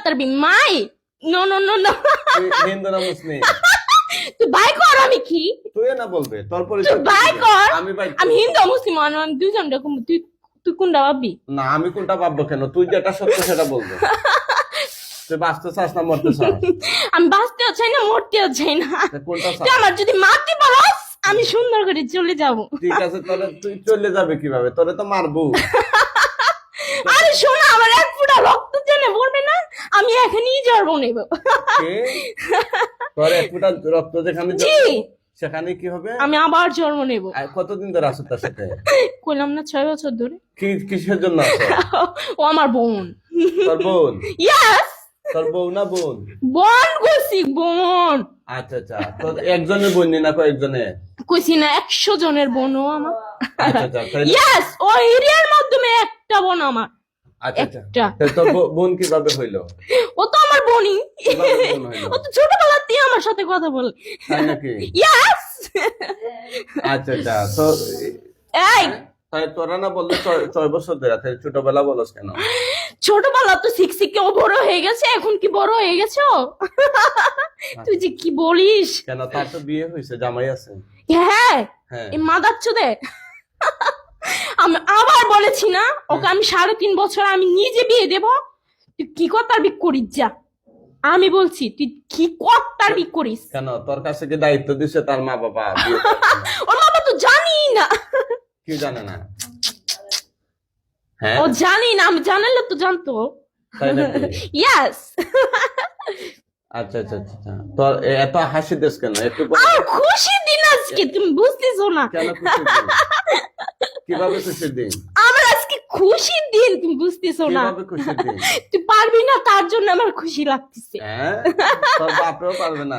পারবি মাই no no no no তুই হিন্দু না মুসলিম? তুই ভাই কর আমি কি তুই না বলবে তোর তুই পরিচয় ভাই কি? কর আমি ভাই আমি হিন্দু মুসলিম আমি দুইজন রকম তুই তুই কোনটা ভাববি না, আমি কোনটা ভাববো কেন? তুই যেটা সত্য সেটা বলবো। তুই বাঁচতে চাস না মরতে চাস? আমি বাঁচতেও চাই না মরতেও চাই না কোনটা চাস? তুই আমার যদি মারতে পারস আমি সুন্দর করে চলে যাব ঠিক আছে, তাহলে তুই চলে যাবে কিভাবে? তোরে তো মারবো। আরে শোনা আমার এক ফোঁটা রক্ত জেনে পড়বে না আমি এখনই জন্ম নেব কে? তোর এক ফোঁটা রক্ত যেখানে জি যাবে, সেখানে কি হবে? আমি আবার জন্ম নেব আর কতদিন ধরে আছো তার সাথে? কইলাম না 6 বছর ধরে কিসের জন্য আছো? ও আমার বোন তোর বোন? ইয়াস তোর বউ না বোন? বোন কইছি বোন আচ্ছা আচ্ছা, তোর একজনের বোন না কয়েকজনের? কইছি না 100 জনের বোন ও আমার আচ্ছা আচ্ছা, ইয়াস ও এরিয়ার মাধ্যমে একটা বোন আমার আচ্ছা আচ্ছা। একটা তাহলে তোর বোন কিভাবে হইলো? ও তো আমার বোনই কিভাবে বোন হইলো? ও তো ছোটবেলাতেই আমার সাথে কথা বলে তাই নাকি? ইয়াস আচ্ছা আচ্ছা, তো এই তাই তোরা না বললে 6 বছর ধরে, তাহলে ছোটবেলা বলস কেন? ছোটবেলা তো শিখে ও বড় হয়ে গেছে এখন কি বড় হয়ে গেছো তুই যে কি বলিস কেন, তার তো বিয়ে হয়েছে, জামাই আছে। হ্যাঁ হ্যাঁ, এই মাদাচ্চোদে আমি আবার বলেছি না ওকে আমি 3.5 বছর আমি নিজে বিয়ে দেব তুই কি করতার বিক করিস যা আমি বলছি তুই কি করতার বিক করিস কেন তোর কাছে কি দায়িত্ব দিছে তার মা বাবা বিয়ে করার জন্য? ওর বাবা তো জানি না কি জানে না? হ্যাঁ, ও জানি না আমি জানালে তো জানতো তাই নাকি? ইয়াস আচ্ছা আচ্ছা আচ্ছা আচ্ছা। তোর এত হাসি দেশ কেন? একটু আর খুশি দিন আজকে তুমি বুঝতেছো না কেন খুশি দিন? কিভাবে খুশি দিন? আমার আজকে খুশির দিন তুমি বুঝতেছো না কিভাবে খুশি দিন? তুই পারবি না তার জন্য আমার খুশি লাগতেছে হ্যাঁ, তোর বাপরেও পারবে না।